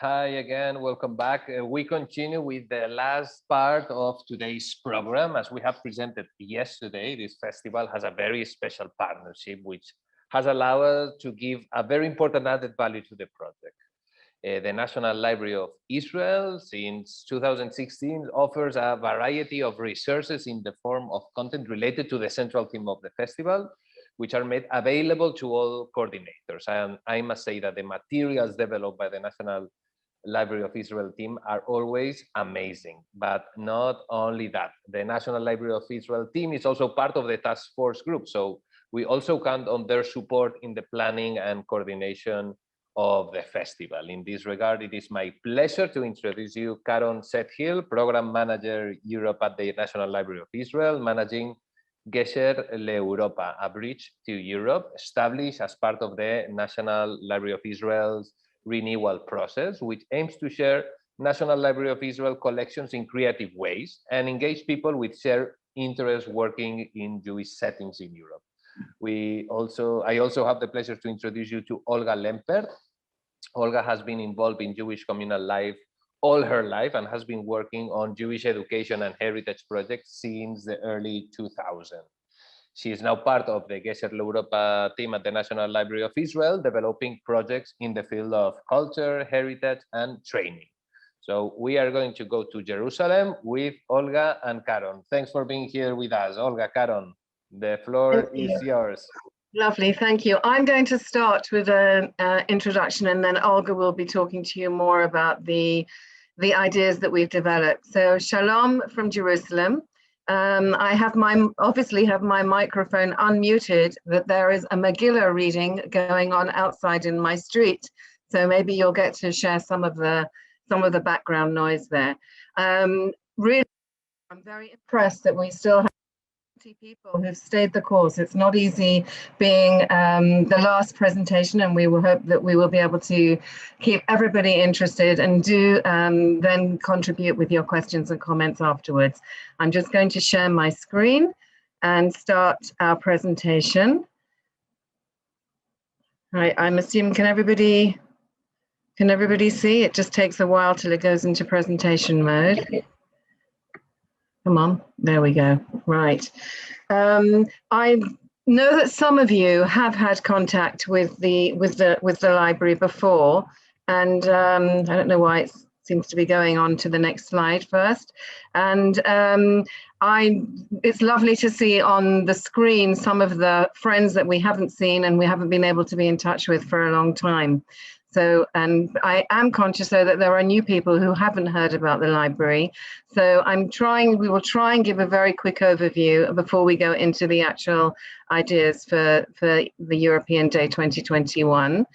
Hi again, welcome back. We continue with the last part of today's program. As we have presented yesterday, this festival has a very special partnership which has allowed us to give a very important added value to the project. The National Library of Israel, since 2016, offers a variety of resources in the form of content related to the central theme of the festival, which are made available to all coordinators. And I must say that the materials developed by the National Library of Israel team are always amazing. But not only that, the National Library of Israel team is also part of the task force group. So we also count on their support in the planning and coordination of the festival. In this regard, it is my pleasure to introduce you Caron Sethill, Program Manager Europe at the National Library of Israel, managing Gesher LeEuropa, a bridge to Europe, established as part of the National Library of Israel's renewal process, which aims to share National Library of Israel collections in creative ways and engage people with shared interests working in Jewish settings in Europe. I also have the pleasure to introduce you to Olga Lempert. Olga has been involved in Jewish communal life all her life and has been working on Jewish education and heritage projects since the early 2000s. She is now part of the Gesher L'Europa team at the National Library of Israel, developing projects in the field of culture, heritage, and training. So we are going to go to Jerusalem with Olga and Caron. Thanks for being here with us. Olga, Caron, the floor is yours. Lovely, thank you. I'm going to start with an introduction, and then Olga will be talking to you more about the ideas that we've developed. So shalom from Jerusalem. I obviously have my microphone unmuted, but there is a Megillah reading going on outside in my street. So maybe you'll get to share some of the background noise there. Really, I'm very impressed that we still have people who've stayed the course. It's not easy being the last presentation, and we will hope that we will be able to keep everybody interested and do then contribute with your questions and comments afterwards. I'm just going to share my screen and start our presentation. I'm assuming, can everybody see? It just takes a while till it goes into presentation mode. Come on, there we go. Right. I know that some of you have had contact with the library before, and I don't know why it seems to be going on to the next slide first. And it's lovely to see on the screen some of the friends that we haven't seen and we haven't been able to be in touch with for a long time. So, and I am conscious though that there are new people who haven't heard about the library. So we will try and give a very quick overview before we go into the actual ideas for the European Day 2021. I'm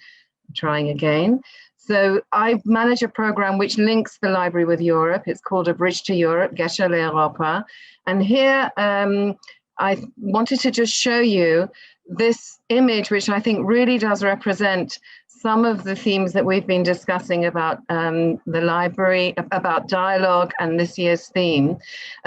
trying again. So I manage a program which links the library with Europe. It's called A Bridge to Europe, Gesher LeEuropa. And here I wanted to just show you this image, which I think really does represent some of the themes that we've been discussing about the library, about dialogue, and this year's theme.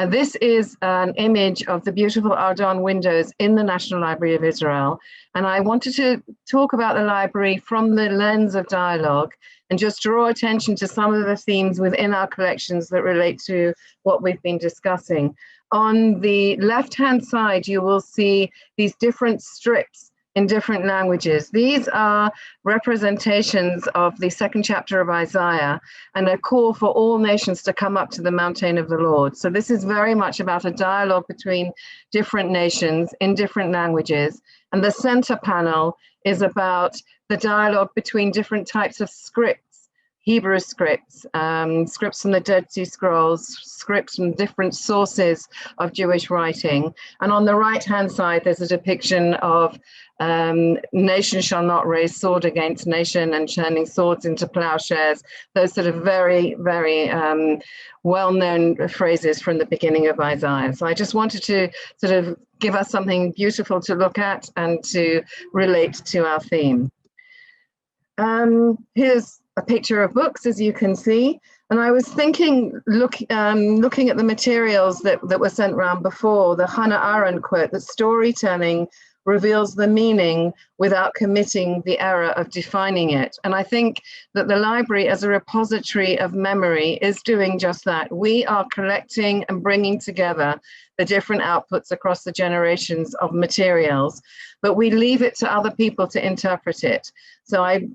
This is an image of the beautiful Ardon windows in the National Library of Israel. And I wanted to talk about the library from the lens of dialogue and just draw attention to some of the themes within our collections that relate to what we've been discussing. On the left-hand side, you will see these different strips in different languages. These are representations of the second chapter of Isaiah and a call for all nations to come up to the mountain of the Lord. So this is very much about a dialogue between different nations in different languages. And the center panel is about the dialogue between different types of scripts, Hebrew scripts, scripts from the Dead Sea Scrolls, scripts from different sources of Jewish writing. And on the right-hand side, there's a depiction of nation shall not raise sword against nation and turning swords into plowshares, those sort of very, very well-known phrases from the beginning of Isaiah. So I just wanted to sort of give us something beautiful to look at and to relate to our theme. Here's a picture of books, as you can see. And I was thinking, looking at the materials that were sent around before, the Hannah Arendt quote, that storytelling reveals the meaning without committing the error of defining it. And I think that the library as a repository of memory is doing just that. We are collecting and bringing together the different outputs across the generations of materials, but we leave it to other people to interpret it. So I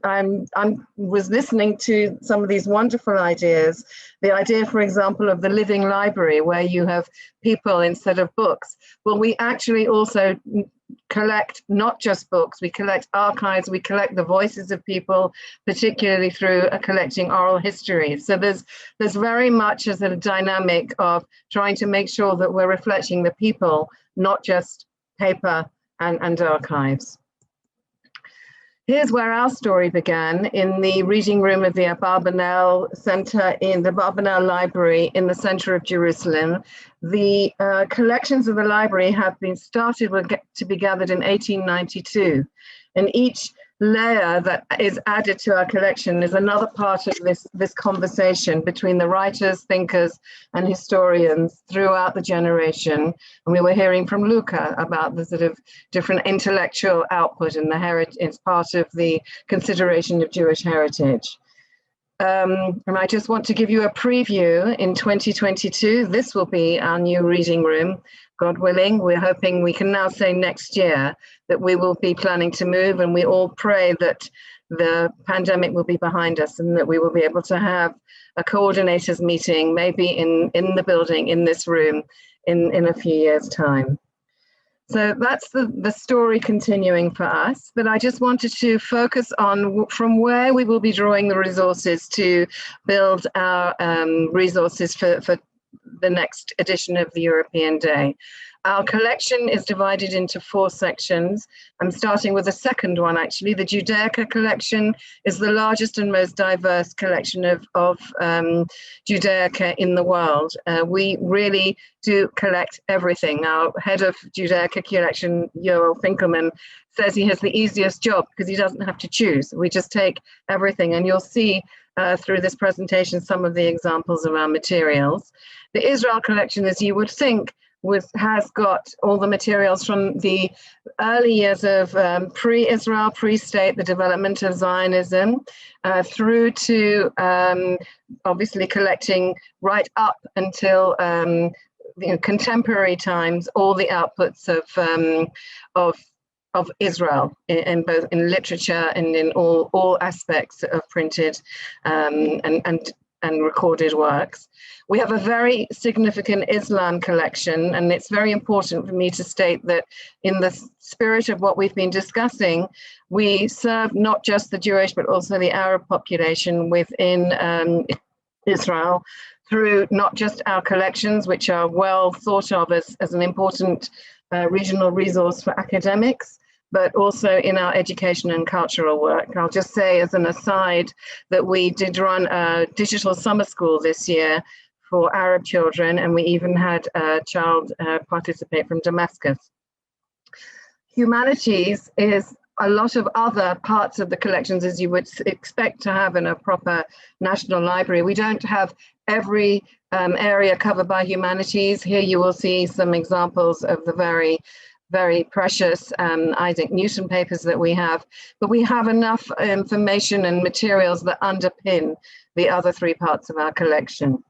was listening to some of these wonderful ideas. The idea, for example, of the living library, where you have people instead of books. Well, we actually also collect not just books, we collect archives, we collect the voices of people, particularly through collecting oral history. So there's very much as a dynamic of trying to make sure that we're reflecting the people, not just paper and archives. Here's where our story began, in the reading room of the Abarbanel Center in the Abarbanel Library in the center of Jerusalem. The collections of the library have been started to be gathered in 1892, and each layer that is added to our collection is another part of this conversation between the writers, thinkers, and historians throughout the generation. And we were hearing from Luca about the sort of different intellectual output and the heritage. It's part of the consideration of Jewish heritage. And I just want to give you a preview. In 2022, this will be our new reading room. God willing, we're hoping we can now say next year that we will be planning to move, and we all pray that the pandemic will be behind us and that we will be able to have a coordinators meeting, maybe in the building, in this room, in a few years' time. So that's the story continuing for us, but I just wanted to focus on from where we will be drawing the resources to build our resources for the next edition of the European Day. Our collection is divided into 4 sections. I'm starting with the second one, actually. The Judaica collection is the largest and most diverse collection of Judaica in the world. We really do collect everything. Our head of Judaica collection, Joel Finkelman, says he has the easiest job because he doesn't have to choose. We just take everything, and you'll see through this presentation some of the examples of our materials. The Israel collection, as you would think, has got all the materials from the early years of pre-Israel, pre-state, the development of Zionism, through to obviously collecting right up until contemporary times, all the outputs of Israel in both in literature and in all aspects of printed and recorded works. We have a very significant Islam collection, and it's very important for me to state that in the spirit of what we've been discussing, we serve not just the Jewish but also the Arab population within Israel through not just our collections, which are well thought of as an important regional resource for academics, but also in our education and cultural work. I'll just say as an aside that we did run a digital summer school this year for Arab children, and we even had a child participate from Damascus. Humanities is a lot of other parts of the collections as you would expect to have in a proper national library. We don't have every area covered by humanities. Here you will see some examples of the very precious Isaac Newton papers that we have, but we have enough information and materials that underpin the other 3 parts of our collection.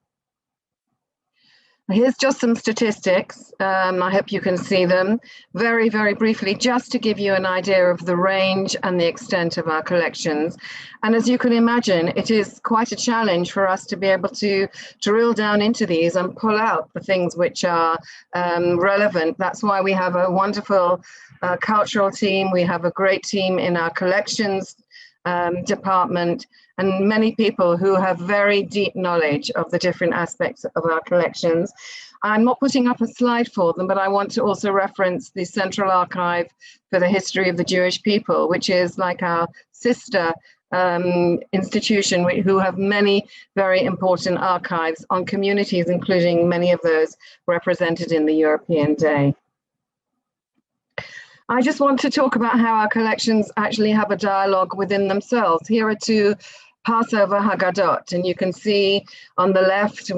Here's just some statistics. I hope you can see them very, very briefly, just to give you an idea of the range and the extent of our collections. And as you can imagine, it is quite a challenge for us to be able to drill down into these and pull out the things which are relevant. That's why we have a wonderful cultural team. We have a great team in our collections department, and many people who have very deep knowledge of the different aspects of our collections. I'm not putting up a slide for them, but I want to also reference the Central Archive for the History of the Jewish People, which is like our sister institution who have many very important archives on communities, including many of those represented in the European Day. I just want to talk about how our collections actually have a dialogue within themselves. Here are 2 Passover Haggadot, and you can see on the left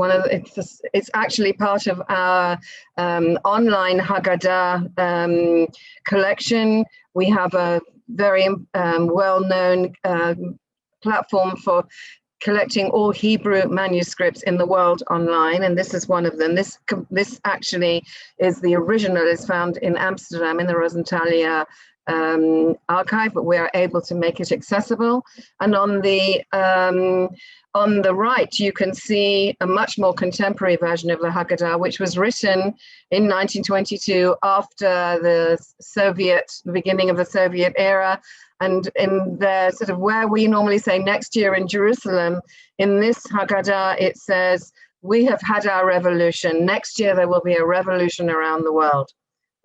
it's actually part of our online Haggadah collection. We have a very well-known platform for collecting all Hebrew manuscripts in the world online, and this is one of them. This actually is the original, is found in Amsterdam in the Rosenthalia archive, but we are able to make it accessible. And on the right, you can see a much more contemporary version of the Haggadah, which was written in 1922 after the beginning of the Soviet era. And in the sort of where we normally say next year in Jerusalem, in this Haggadah, it says, we have had our revolution. Next year, there will be a revolution around the world.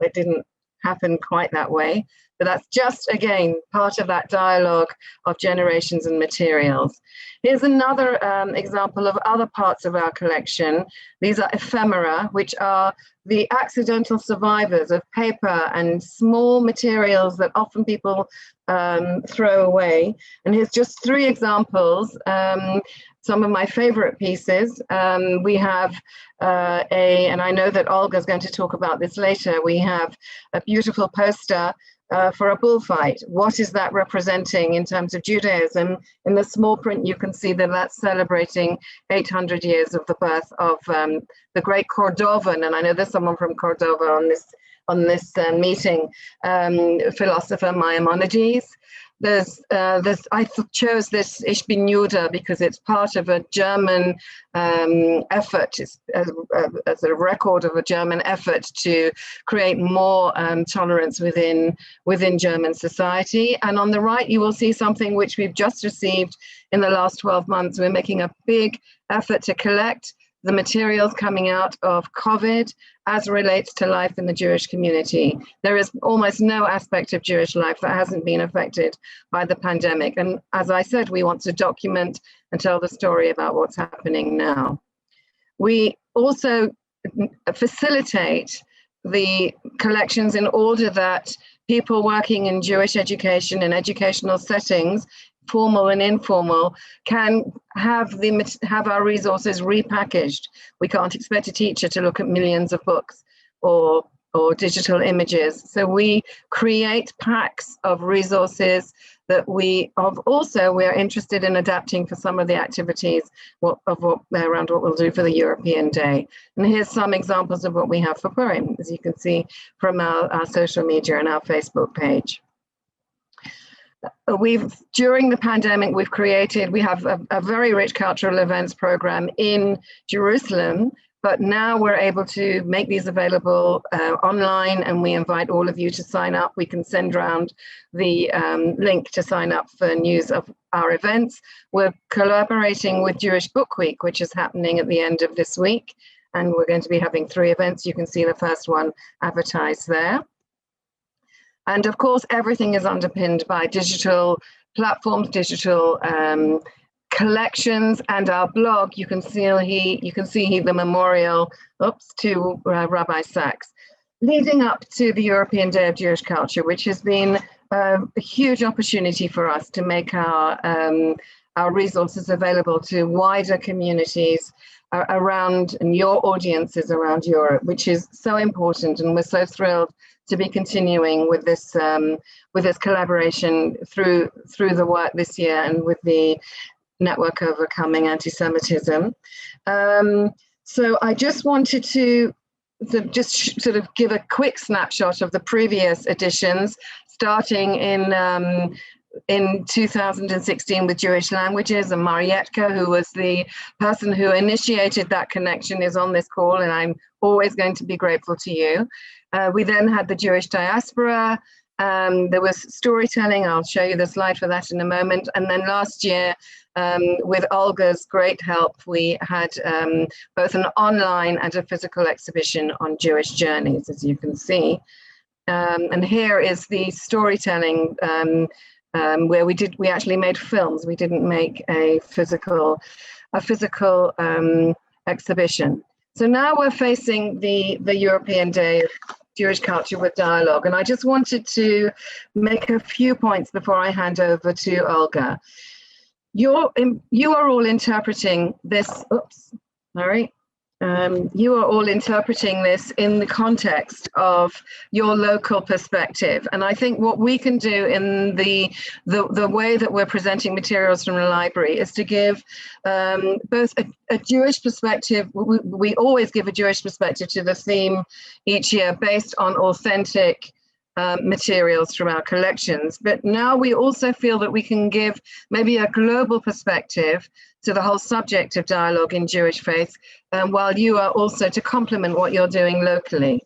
It didn't happen quite that way, but that's just, again, part of that dialogue of generations and materials. Here's another example of other parts of our collection. These are ephemera, which are the accidental survivors of paper and small materials that often people throw away. And here's just 3 examples. Some of my favorite pieces. We have and I know that Olga is going to talk about this later, we have a beautiful poster for a bullfight. What is that representing in terms of Judaism? In the small print, you can see that that's celebrating 800 years of the birth of the great Cordovan, and I know there's someone from Cordova on this meeting, philosopher Maimonides. I chose this Ich bin Jude because it's part of a German effort, as a record of a German effort to create more tolerance within German society. And on the right, you will see something which we've just received in the last 12 months. We're making a big effort to collect the materials coming out of COVID as relates to life in the Jewish community. There is almost no aspect of Jewish life that hasn't been affected by the pandemic. And as I said, we want to document and tell the story about what's happening now. We also facilitate the collections in order that people working in Jewish education and educational settings, formal and informal, can have our resources repackaged. We can't expect a teacher to look at millions of books or digital images. So we create packs of resources that we are interested in adapting for some of the activities around what we'll do for the European Day. And here's some examples of what we have for Purim, as you can see from our social media and our Facebook page. During the pandemic, we have a very rich cultural events program in Jerusalem, but now we're able to make these available online, and we invite all of you to sign up. We can send around the link to sign up for news of our events. We're collaborating with Jewish Book Week, which is happening at the end of this week, and we're going to be having 3 events. You can see the first one advertised there. And of course, everything is underpinned by digital platforms, digital collections, and our blog. You can see the memorial to Rabbi Sachs. Leading up to the European Day of Jewish Culture, which has been a huge opportunity for us to make our resources available to wider communities around, and your audiences around Europe, which is so important, and we're so thrilled to be continuing with this collaboration through the work this year and with the Network Overcoming Anti-Semitism. So I just wanted to just sort of give a quick snapshot of the previous editions, starting in 2016 with Jewish Languages, and Marietka, who was the person who initiated that connection, is on this call, and I'm always going to be grateful to you. We then had the Jewish diaspora. There was storytelling. I'll show you the slide for that in a moment. And then last year, with Olga's great help, we had both an online and a physical exhibition on Jewish journeys, as you can see. And here is the storytelling where we actually made films. We didn't make a physical exhibition. So now we're facing the European Day of Jewish Culture with Dialogue. And I just wanted to make a few points before I hand over to Olga. you are all interpreting this. Oops, sorry. You are all interpreting this in the context of your local perspective. And I think what we can do in the way that we're presenting materials from the library is to give both a Jewish perspective. We always give a Jewish perspective to the theme each year based on authentic materials from our collections. But now we also feel that we can give maybe a global perspective to the whole subject of dialogue in Jewish faith, while you are also to complement what you're doing locally.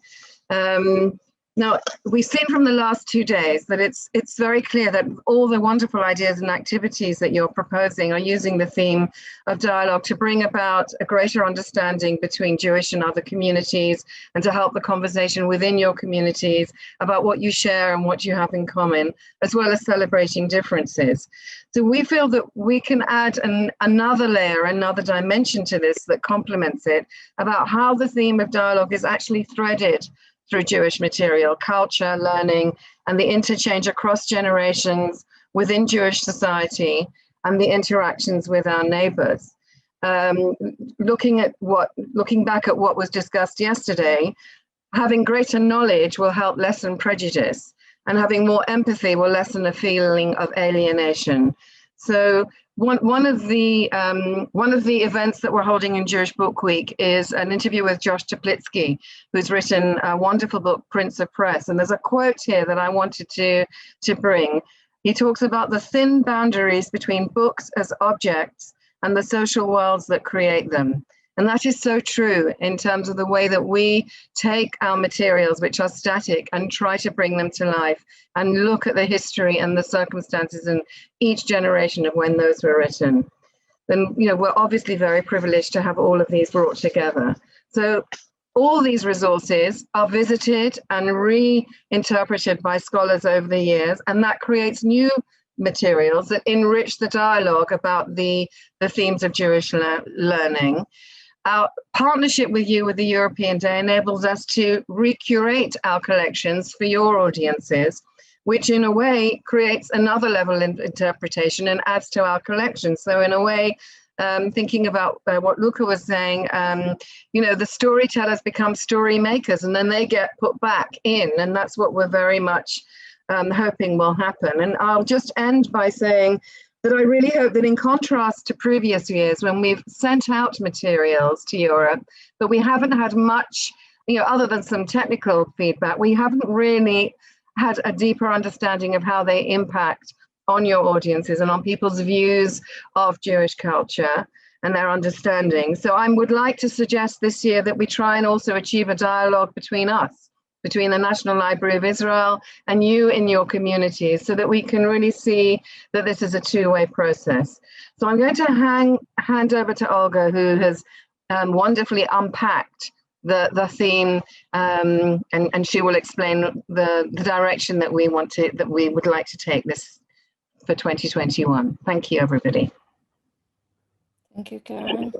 Now, we've seen from the last 2 days that it's very clear that all the wonderful ideas and activities that you're proposing are using the theme of dialogue to bring about a greater understanding between Jewish and other communities, and to help the conversation within your communities about what you share and what you have in common, as well as celebrating differences. So we feel that we can add another layer, another dimension to this that complements it, about how the theme of dialogue is actually threaded through Jewish material, culture, learning, and the interchange across generations within Jewish society and the interactions with our neighbors. Looking back at what was discussed yesterday, having greater knowledge will help lessen prejudice, and having more empathy will lessen a feeling of alienation. So one of the events that we're holding in Jewish Book Week is an interview with Josh Teplitsky, who's written a wonderful book, Prince of Press. And there's a quote here that I wanted to bring. He talks about the thin boundaries between books as objects and the social worlds that create them. And that is so true in terms of the way that we take our materials, which are static, and try to bring them to life and look at the history and the circumstances in each generation of when those were written. Then, we're obviously very privileged to have all of these brought together. So all these resources are visited and reinterpreted by scholars over the years, and that creates new materials that enrich the dialogue about the themes of Jewish learning. Our partnership with you with the European Day enables us to recurate our collections for your audiences, which in a way creates another level of interpretation and adds to our collection. So in a way, thinking about what Luca was saying, the storytellers become story makers, and then they get put back in, and that's what we're very much hoping will happen. And I'll just end by saying that I really hope that, in contrast to previous years when we've sent out materials to Europe, but we haven't had much, other than some technical feedback, we haven't really had a deeper understanding of how they impact on your audiences and on people's views of Jewish culture and their understanding. So I would like to suggest this year that we try and also achieve a dialogue between us, between the National Library of Israel and you in your communities, so that we can really see that this is a two-way process. So I'm going to hand over to Olga, who has wonderfully unpacked the theme, and she will explain the direction that we would like to take this for 2021. Thank you, everybody. Thank you, Caron.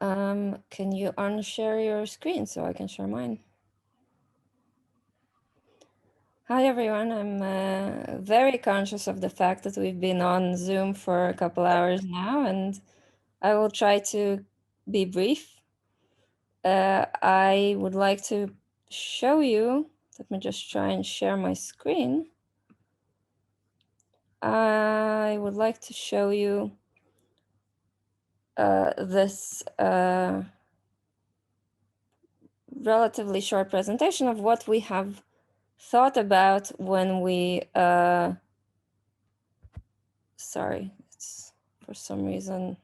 Can you unshare your screen so I can share mine? Hi, everyone. I'm very conscious of the fact that we've been on Zoom for a couple hours now, and I will try to be brief. I would like to show you, let me just try and share my screen. I would like to show you this relatively short presentation of what we have thought about when we, sorry, it's for some reason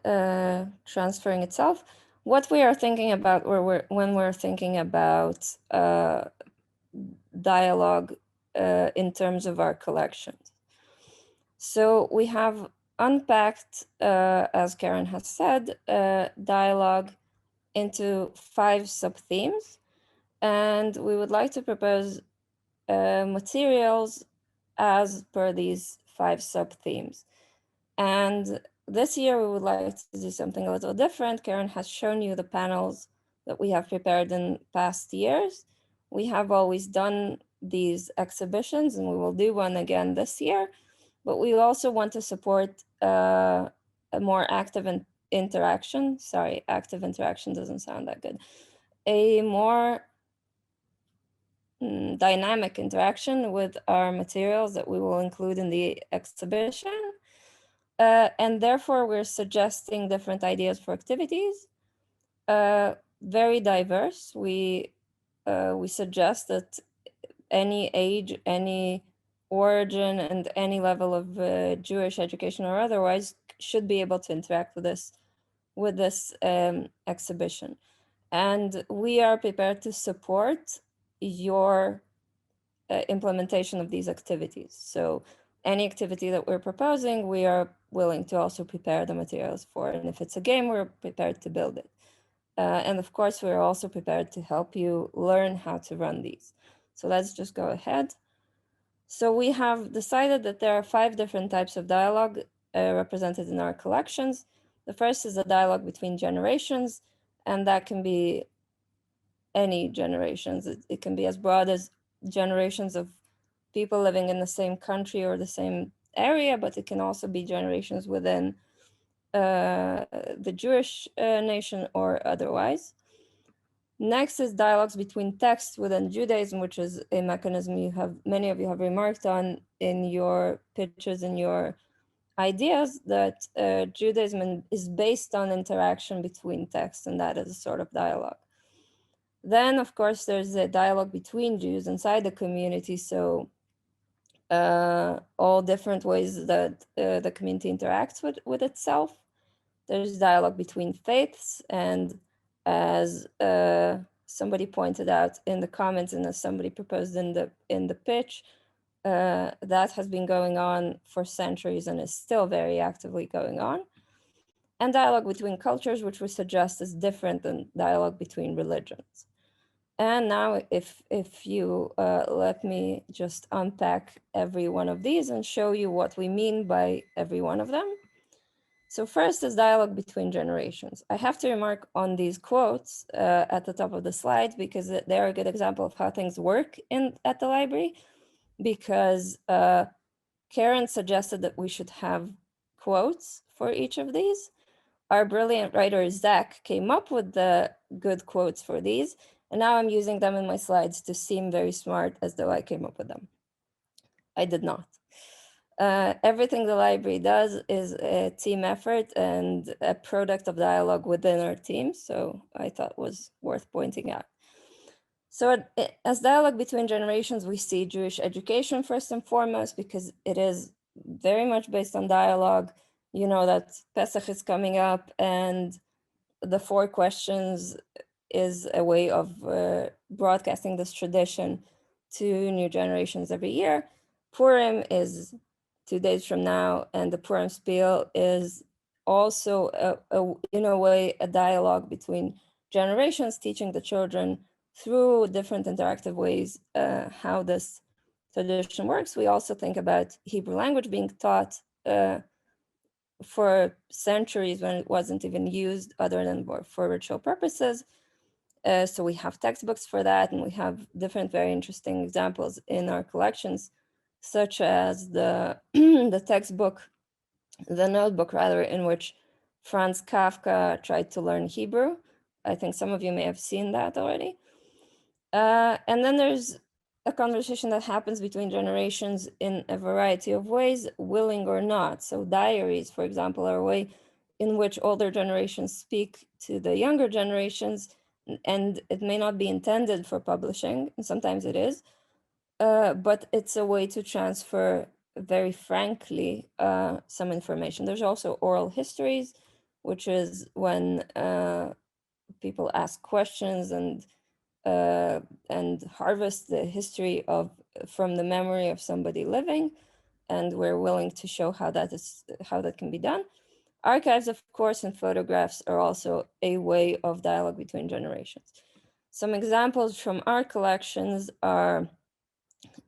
transferring itself. What we are thinking about when we're thinking about dialogue in terms of our collections. So we have unpacked, as Caron has said, dialogue into 5 sub-themes, and we would like to propose materials as per these 5 sub-themes. And this year we would like to do something a little different. Caron has shown you the panels that we have prepared in past years. We have always done these exhibitions, and we will do one again this year. but we also want to support a more active interaction. Sorry, active interaction doesn't sound that good. A more dynamic interaction with our materials that we will include in the exhibition. And therefore, we're suggesting different ideas for activities, very diverse. We suggest that any age, any origin, and any level of Jewish education or otherwise should be able to interact with this exhibition. And we are prepared to support your implementation of these activities. So any activity that we're proposing, we are willing to also prepare the materials for. And if it's a game, we're prepared to build it. And of course, we're also prepared to help you learn how to run these. So let's just go ahead. So we have decided that there are 5 different types of dialogue represented in our collections. The first is a dialogue between generations, and that can be any generations. It can be as broad as generations of people living in the same country or the same area, but it can also be generations within the Jewish nation or otherwise. Next is dialogues between texts within Judaism, which is a mechanism many of you have remarked on in your pictures and your ideas, that Judaism is based on interaction between texts, and that is a sort of dialogue. Then, of course, there's a dialogue between Jews inside the community, so all different ways that the community interacts with itself. There's dialogue between faiths, and as somebody pointed out in the comments, and as somebody proposed in the pitch, that has been going on for centuries and is still very actively going on. And dialogue between cultures, which we suggest is different than dialogue between religions. And now if you let me just unpack every one of these and show you what we mean by every one of them. So first is dialogue between generations. I have to remark on these quotes at the top of the slide, because they're a good example of how things work at the library, because Caron suggested that we should have quotes for each of these. Our brilliant writer, Zach, came up with the good quotes for these, and now I'm using them in my slides to seem very smart, as though I came up with them. I did not. Everything the library does is a team effort and a product of dialogue within our team, so I thought was worth pointing out. So as dialogue between generations, we see Jewish education first and foremost, because it is very much based on dialogue. You know that Pesach is coming up, and the 4 questions is a way of broadcasting this tradition to new generations every year. Purim is 2 days from now, and the Purim Spiel is also, in a way, a dialogue between generations, teaching the children through different interactive ways how this tradition works. We also think about Hebrew language being taught for centuries when it wasn't even used other than for ritual purposes. So we have textbooks for that, and we have different very interesting examples in our collections, such as the notebook rather, in which Franz Kafka tried to learn Hebrew. I think some of you may have seen that already. And then there's a conversation that happens between generations in a variety of ways, willing or not. So diaries, for example, are a way in which older generations speak to the younger generations, and it may not be intended for publishing, and sometimes it is, but it's a way to transfer very frankly some information. There's also oral histories, which is when people ask questions and harvest the history from the memory of somebody living, and we're willing to show how that can be done. Archives, of course, and photographs are also a way of dialogue between generations. Some examples from our collections are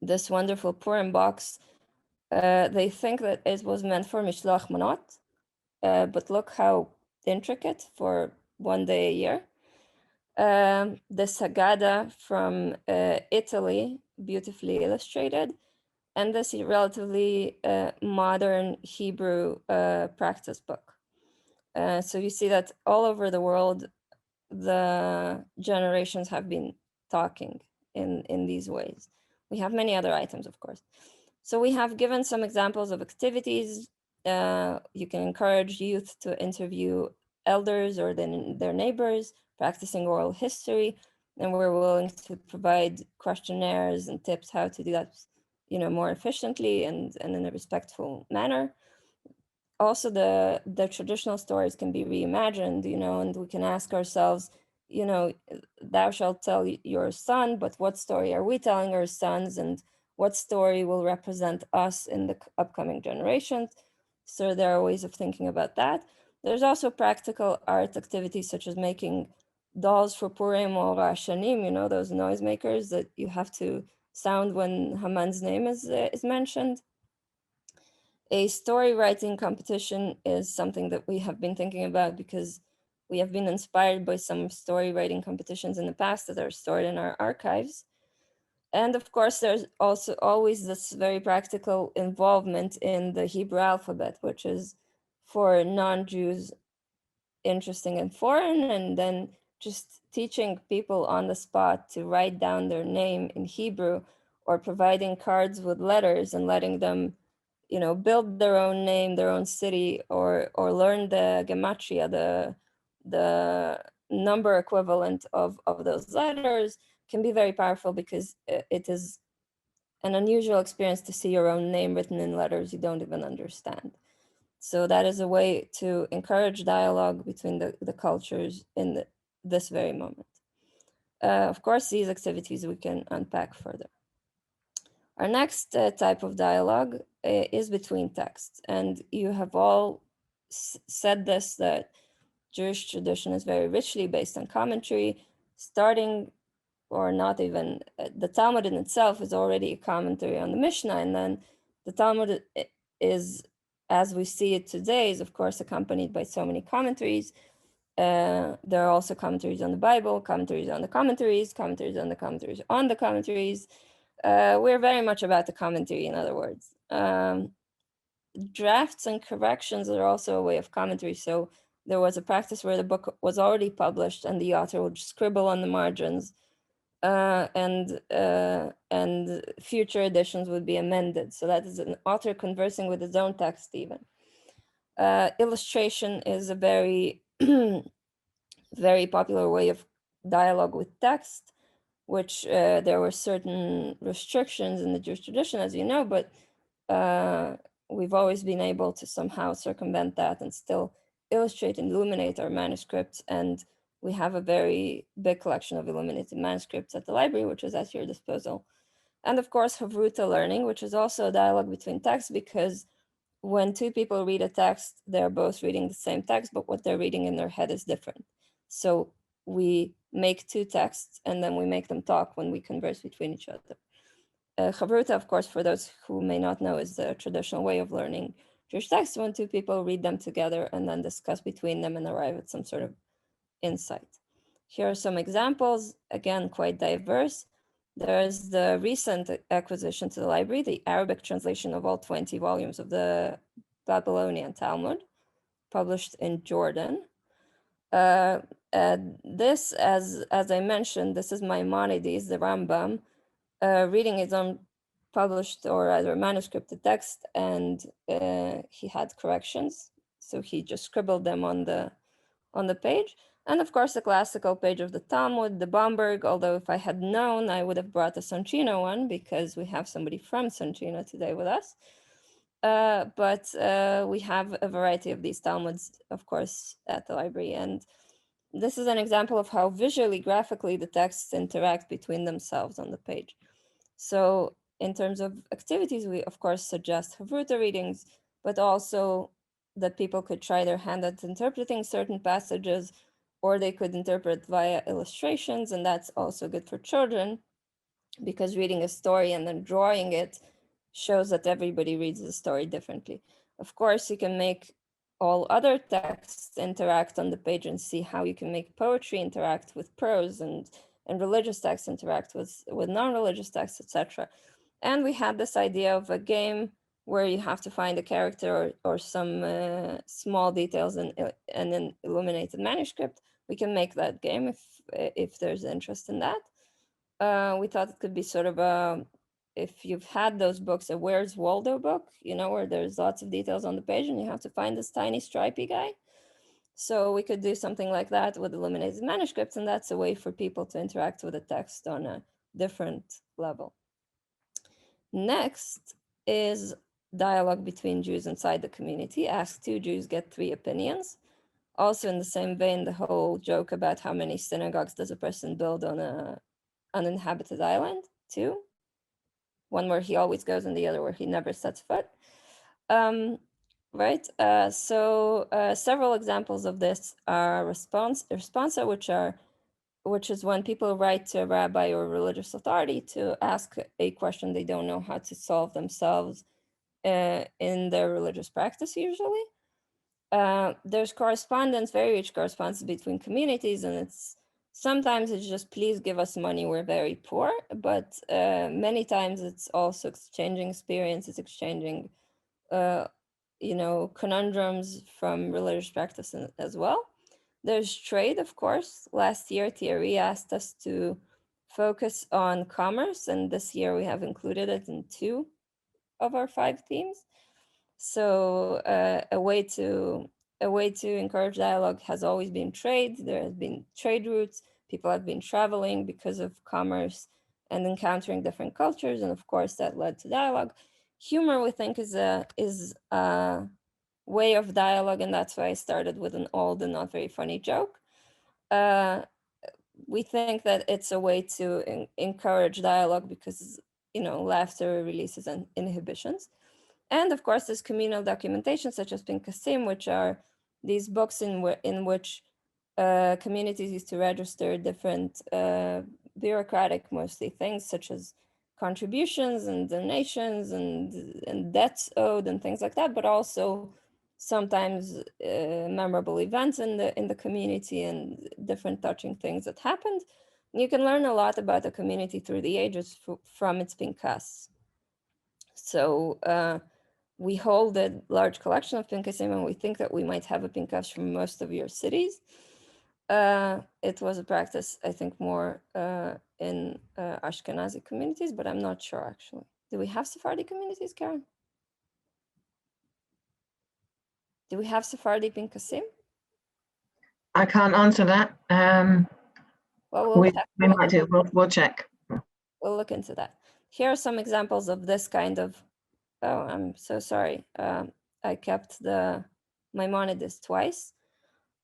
this wonderful Purim box. They think that it was meant for Mishloach Manot, but look how intricate for 1 day a year. The Sagada from Italy, beautifully illustrated. and this relatively modern Hebrew practice book. So you see that all over the world, the generations have been talking in these ways. We have many other items, of course. So we have given some examples of activities. You can encourage youth to interview elders or their neighbors, practicing oral history, and we're willing to provide questionnaires and tips how to do that, more efficiently and in a respectful manner. Also, the traditional stories can be reimagined, and we can ask ourselves, thou shalt tell your son, but what story are we telling our sons, and what story will represent us in the upcoming generations? So there are ways of thinking about that. There's also practical art activities such as making dolls for Purim or Hashanim, those noisemakers that you have to sound when Haman's name is mentioned. A story writing competition is something that we have been thinking about because we have been inspired by some story writing competitions in the past that are stored in our archives. And of course, there's also always this very practical involvement in the Hebrew alphabet, which is for non-Jews interesting and foreign, and then just teaching people on the spot to write down their name in Hebrew, or providing cards with letters and letting them build their own name, their own city, or learn the gematria, the number equivalent of those letters, can be very powerful because it is an unusual experience to see your own name written in letters you don't even understand. So that is a way to encourage dialogue between the cultures in this very moment. Of course, these activities we can unpack further. Our next type of dialogue is between texts. And you have all said this, that Jewish tradition is very richly based on commentary, starting, or not even, the Talmud in itself is already a commentary on the Mishnah. And then the Talmud is, as we see it today, is of course accompanied by so many commentaries. There are also commentaries on the Bible, commentaries on the commentaries, commentaries on the commentaries on the commentaries. We're very much about the commentary, in other words. Drafts and corrections are also a way of commentary. So there was a practice where the book was already published and the author would scribble on the margins, and future editions would be amended. So that is an author conversing with his own text even. Illustration is a very, very popular way of dialogue with text, which there were certain restrictions in the Jewish tradition, as you know, but we've always been able to somehow circumvent that and still illustrate and illuminate our manuscripts. And we have a very big collection of illuminated manuscripts at the library, which is at your disposal. And of course, Havruta learning, which is also a dialogue between texts, because when two people read a text, they're both reading the same text, but what they're reading in their head is different. So we make two texts and then we make them talk when we converse between each other. Chavruta, of course, for those who may not know, is the traditional way of learning Jewish texts when two people read them together and then discuss between them and arrive at some sort of insight. Here are some examples, again, quite diverse. There's the recent acquisition to the library, the Arabic translation of all 20 volumes of the Babylonian Talmud, published in Jordan. This, as I mentioned, this is Maimonides, the Rambam, reading his own published or either manuscripted text, and he had corrections, so he just scribbled them on the page. And of course, the classical page of the Talmud, the Bamberg, although if I had known, I would have brought the Soncino one because we have somebody from Soncino today with us. But we have a variety of these Talmuds, of course, at the library. And this is an example of how visually, graphically, the texts interact between themselves on the page. So in terms of activities, we, of course, suggest Havruta readings, but also that people could try their hand at interpreting certain passages, or they could interpret via illustrations, and that's also good for children, because reading a story and then drawing it shows that everybody reads the story differently. Of course, you can make all other texts interact on the page and see how you can make poetry interact with prose, and religious texts interact with non-religious texts, etc. And we had this idea of a game where you have to find a character or some small details in an illuminated manuscript. We can make that game if there's interest in that. We thought it could be sort of a, if you've had those books, a Where's Waldo book, you know, where there's lots of details on the page and you have to find this tiny stripy guy. So we could do something like that with illuminated manuscripts, and that's a way for people to interact with the text on a different level. Next is dialogue between Jews inside the community. Ask 2 Jews, get 3 opinions. Also in the same vein, the whole joke about how many synagogues does a person build on a uninhabited island, 2. One where he always goes and the other where he never sets foot. Right, several examples of this are responsa, which is when people write to a rabbi or religious authority to ask a question they don't know how to solve themselves in their religious practice usually. There's correspondence, very rich correspondence between communities, and sometimes it's just, please give us money, we're very poor, but many times it's also exchanging experiences, exchanging conundrums from religious practice as well. There's trade, of course. Last year, Thierry asked us to focus on commerce, and this year we have included it in 2 of our 5 themes. So a way to encourage dialogue has always been trade. There has been trade routes. People have been traveling because of commerce and encountering different cultures, and of course that led to dialogue. Humor, we think, is a way of dialogue, and that's why I started with an old and not very funny joke. We think that it's a way to encourage dialogue because, laughter releases inhibitions. And of course, there's communal documentation such as Pinkasim, which are these books in which communities used to register different bureaucratic, mostly things such as contributions and donations and debts owed and things like that, but also sometimes memorable events in the community and different touching things that happened. You can learn a lot about the community through the ages from its Pinkas. So we hold a large collection of Pinkasim, and we think that we might have a Pinkas from most of your cities. It was a practice, I think, more in Ashkenazi communities, but I'm not sure actually. Do we have Sephardi communities, Caron? Do we have Sephardi Pinkasim? I can't answer that. Well, we might do. We'll check. We'll look into that. Here are some examples of this kind of. Oh, I'm so sorry. I kept the Maimonides twice.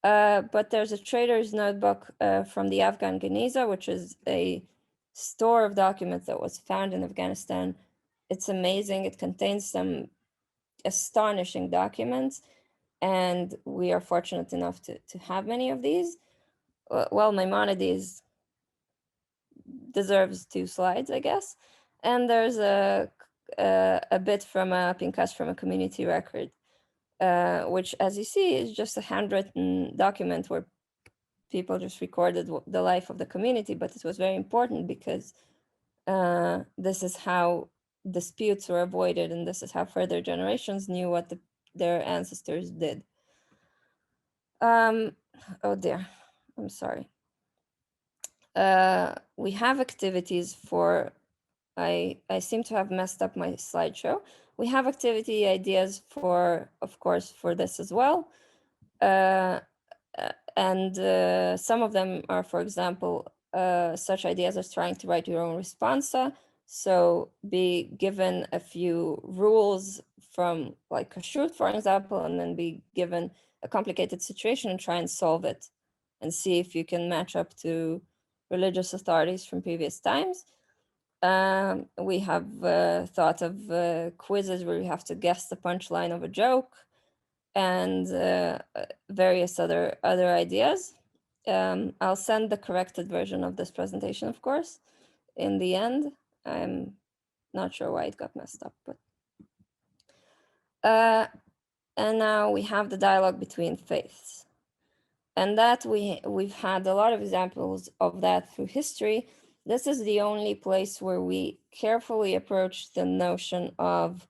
But there's a trader's notebook from the Afghan Geniza, which is a store of documents that was found in Afghanistan. It's amazing. It contains some astonishing documents, and we are fortunate enough to have many of these. Well, Maimonides deserves 2 slides, I guess. And there's a bit from a Pinkas from a community record, which, as you see, is just a handwritten document where people just recorded the life of the community, but it was very important because this is how disputes were avoided, and this is how further generations knew what their ancestors did. Oh dear, I'm sorry. We have activities for, I seem to have messed up my slideshow. We have activity ideas for, of course, for this as well. And some of them are, for example, such ideas as trying to write your own responsa. So be given a few rules from like kashrut, for example, and then be given a complicated situation and try and solve it and see if you can match up to religious authorities from previous times. We have thought of quizzes where you have to guess the punchline of a joke and various other ideas. I'll send the corrected version of this presentation, of course, in the end. I'm not sure why it got messed up, but and now we have the dialogue between faiths, and that we've had a lot of examples of that through history. this is the only place where we carefully approach the notion of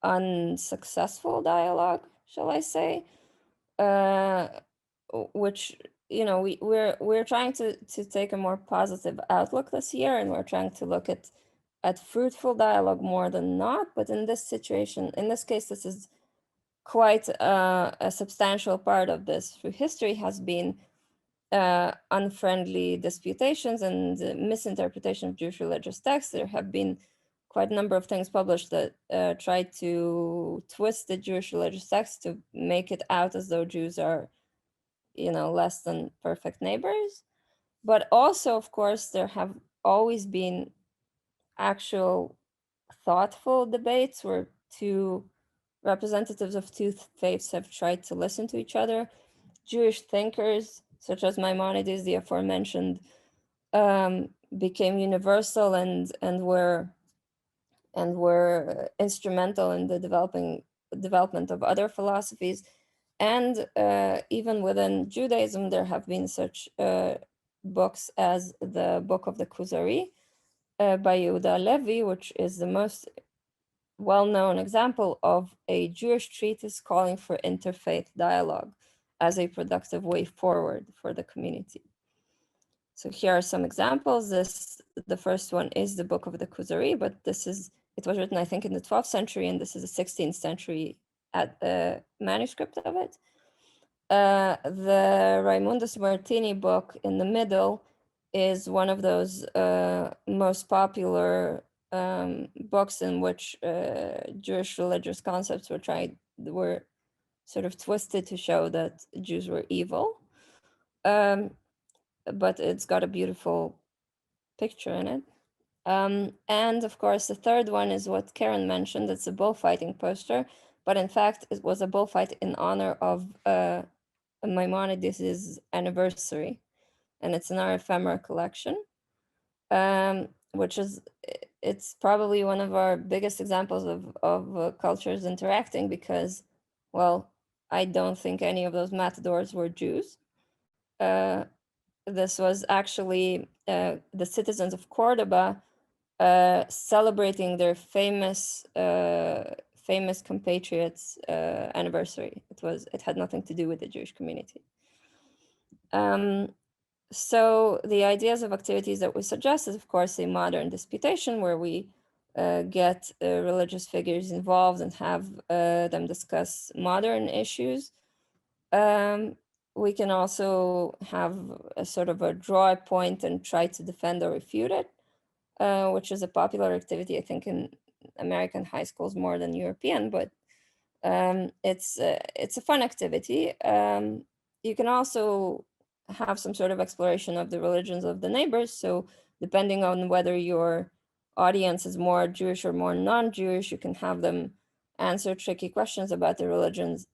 unsuccessful dialogue, shall I say, which, you know, we're trying to take a more positive outlook this year, and we're trying to look at fruitful dialogue more than not. But in this situation, in this case, this is quite a substantial part of this through history has been unfriendly disputations and misinterpretation of Jewish religious texts. There have been quite a number of things published that try to twist the Jewish religious text to make it out as though Jews are, you know, less than perfect neighbors. But also, of course, there have always been actual thoughtful debates where two representatives of two faiths have tried to listen to each other. Jewish thinkers, such as Maimonides, the aforementioned, became universal and were instrumental in the development of other philosophies. And even within Judaism, there have been such books as the Book of the Kuzari by Yehuda Levi, which is the most well-known example of a Jewish treatise calling for interfaith dialogue as a productive way forward for the community. So here are some examples. The first one is the Book of the Kuzari, but it was written, I think, in the 12th century, and this is a 16th century manuscript of it. The Raimundus Martini book in the middle is one of those most popular books in which Jewish religious concepts were sort of twisted to show that Jews were evil. But it's got a beautiful picture in it. And of course, the third one is what Caron mentioned. It's a bullfighting poster, but in fact, it was a bullfight in honor of Maimonides' anniversary, and it's in our ephemera collection, which is, it's probably one of our biggest examples of cultures interacting, because, well, I don't think any of those matadors were Jews. This was actually the citizens of Cordoba celebrating their famous compatriots' anniversary. It had nothing to do with the Jewish community. So the ideas of activities that we suggest is, of course, a modern disputation where we get religious figures involved and have them discuss modern issues. We can also have a sort of a draw point and try to defend or refute it, which is a popular activity, I think, in American high schools more than European, but it's a fun activity. You can also have some sort of exploration of the religions of the neighbors. So depending on whether your audience is more Jewish or more non-Jewish, you can have them answer tricky questions about the religions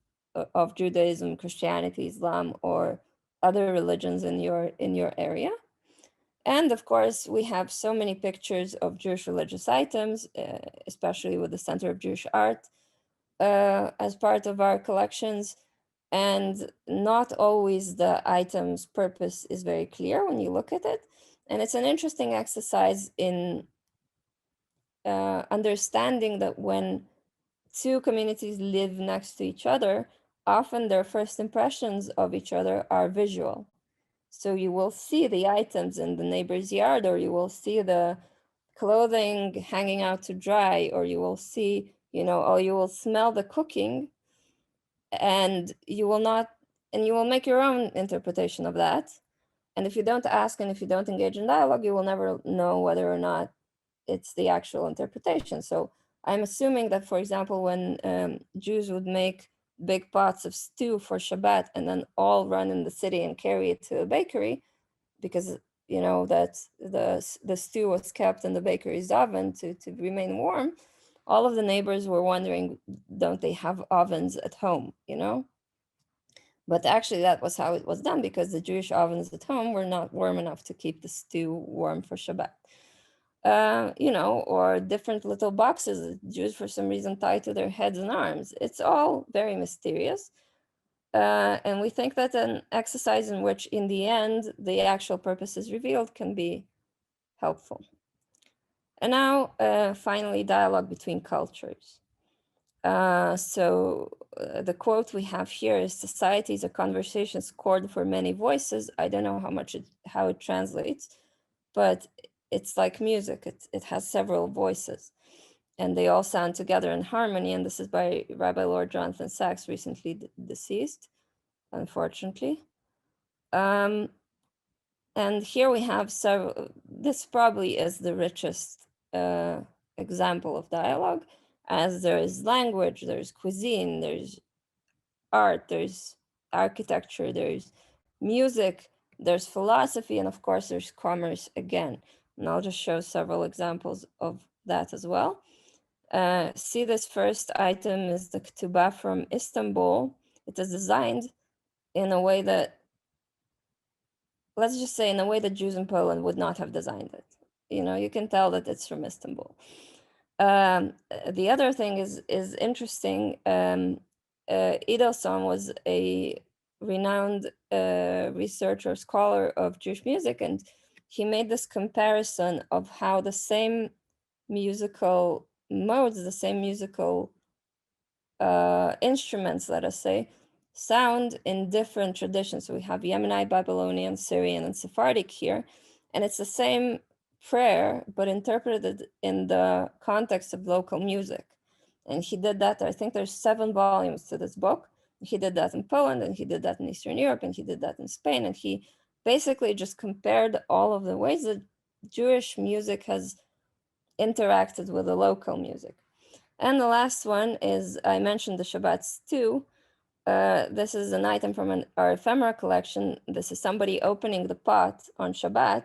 of Judaism, Christianity, Islam, or other religions in your area. And of course, we have so many pictures of Jewish religious items, especially with the Center of Jewish Art, as part of our collections. And not always the item's purpose is very clear when you look at it. And it's an interesting exercise in understanding that when two communities live next to each other, often their first impressions of each other are visual. So you will see the items in the neighbor's yard, or you will see the clothing hanging out to dry, or you will see, or you will smell the cooking, and you will make your own interpretation of that. And if you don't ask and if you don't engage in dialogue, you will never know whether or not it's the actual interpretation. So I'm assuming that, for example, when Jews would make big pots of stew for Shabbat and then all run in the city and carry it to a bakery, because that the stew was kept in the bakery's oven to remain warm, all of the neighbors were wondering, don't they have ovens at home, But actually that was how it was done, because the Jewish ovens at home were not warm enough to keep the stew warm for Shabbat. Or different little boxes that Jews for some reason tie to their heads and arms. It's all very mysterious. And we think that an exercise in which, in the end, the actual purpose is revealed can be helpful. And now, finally, dialogue between cultures. The quote we have here is, "Society is a conversation scored for many voices." I don't know how it translates, but it's like music. It has several voices, and they all sound together in harmony. And this is by Rabbi Lord Jonathan Sachs, recently deceased, unfortunately. And here we have several. This probably is the richest example of dialogue, as there is language, there's cuisine, there's art, there's architecture, there's music, there's philosophy, and of course there's commerce again. And I'll just show several examples of that as well. See, this first item is the ketubah from Istanbul. It is designed in a way that, let's just say, in a way that Jews in Poland would not have designed it. You know, you can tell that it's from Istanbul. The other thing is interesting. Edelson was a renowned researcher, scholar of Jewish music, and he made this comparison of how the same musical modes, the same musical instruments, let us say, sound in different traditions. So we have Yemenite, Babylonian, Syrian, and Sephardic here, and it's the same prayer, but interpreted in the context of local music. And he did that. I think there's 7 volumes to this book. He did that in Poland, and he did that in Eastern Europe, and he did that in Spain. And he basically just compared all of the ways that Jewish music has interacted with the local music. And the last one is, I mentioned the Shabbat stew. This is an item from our ephemera collection. This is somebody opening the pot on Shabbat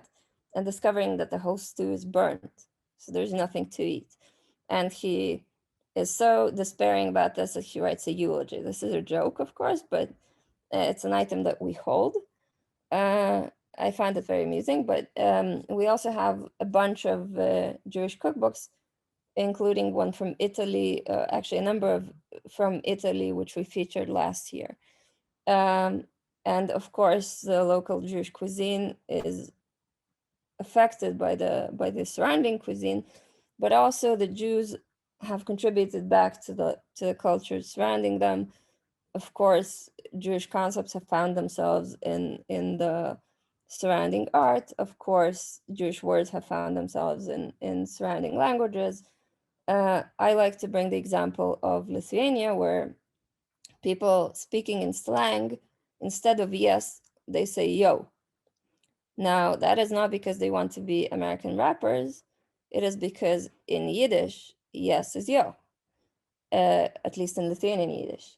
and discovering that the whole stew is burnt. So there's nothing to eat. And he is so despairing about this that he writes a eulogy. This is a joke, of course, but it's an item that we hold. I find it very amusing, but we also have a bunch of Jewish cookbooks, including one from Italy, actually a number of from Italy, which we featured last year. And of course, the local Jewish cuisine is affected by the surrounding cuisine, but also the Jews have contributed back to the culture surrounding them. Of course, Jewish concepts have found themselves in the surrounding art. Of course, Jewish words have found themselves in surrounding languages. I like to bring the example of Lithuania, where people speaking in slang, instead of yes, they say yo. Now, that is not because they want to be American rappers. It is because in Yiddish, yes is yo, at least in Lithuanian Yiddish.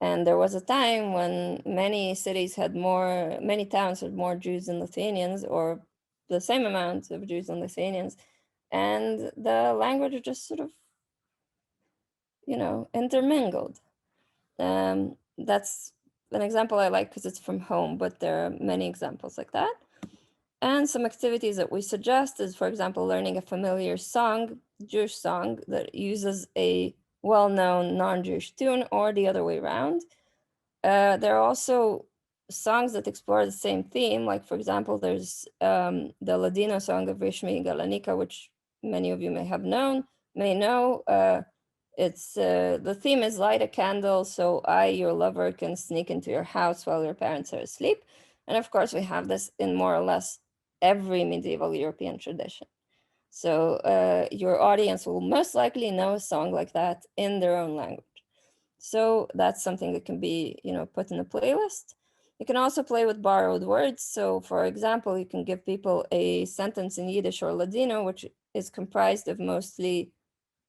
And there was a time when many towns had more Jews than Lithuanians, or the same amount of Jews than Lithuanians. And the language just sort of, intermingled. That's an example I like because it's from home, but there are many examples like that. And some activities that we suggest is, for example, learning a familiar song, Jewish song, that uses a well-known non-Jewish tune, or the other way around. There are also songs that explore the same theme. Like, for example, there's the Ladino song of Rishmi Galanika, which many of you may know. It's the theme is light a candle so I, your lover, can sneak into your house while your parents are asleep. And of course, we have this in more or less every medieval European tradition. So your audience will most likely know a song like that in their own language. So that's something that can be, put in a playlist. You can also play with borrowed words. So for example, you can give people a sentence in Yiddish or Ladino, which is comprised of mostly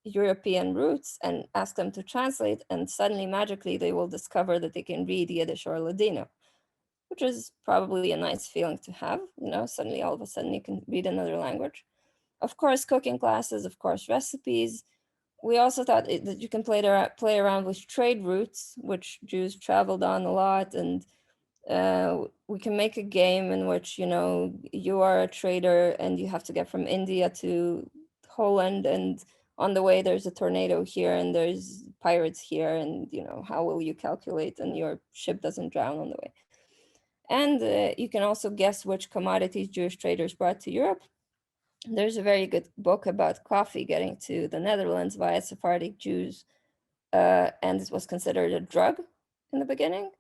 European roots, and ask them to translate, and suddenly magically they will discover that they can read Yiddish or Ladino, which is probably a nice feeling to have. Suddenly all of a sudden you can read another language. Of course, cooking classes, of course, recipes. We also thought that you can play around with trade routes, which Jews traveled on a lot, and we can make a game in which you are a trader and you have to get from India to Holland, and on the way there's a tornado here and there's pirates here, and how will you calculate and your ship doesn't drown on the way? And you can also guess which commodities Jewish traders brought to Europe. There's a very good book about coffee getting to the Netherlands via Sephardic Jews, and it was considered a drug in the beginning.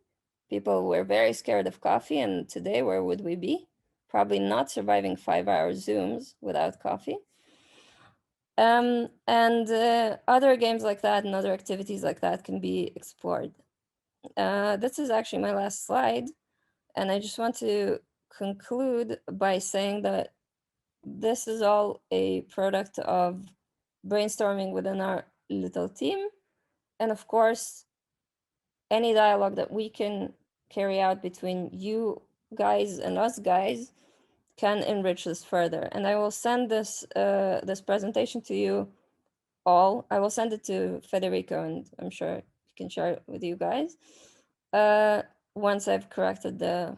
People were very scared of coffee, and today, where would we be? Probably not surviving 5-hour Zooms without coffee. And other games like that and other activities like that can be explored. This is actually my last slide, and I just want to conclude by saying that this is all a product of brainstorming within our little team. And of course, any dialogue that we can carry out between you guys and us guys can enrich this further. And I will send this this presentation to you all. I will send it to Federico, and I'm sure he can share it with you guys once I've corrected the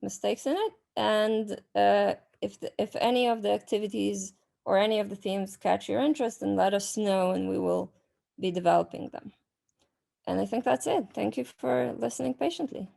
mistakes in it. And if any of the activities or any of the themes catch your interest, then let us know and we will be developing them. And I think that's it. Thank you for listening patiently.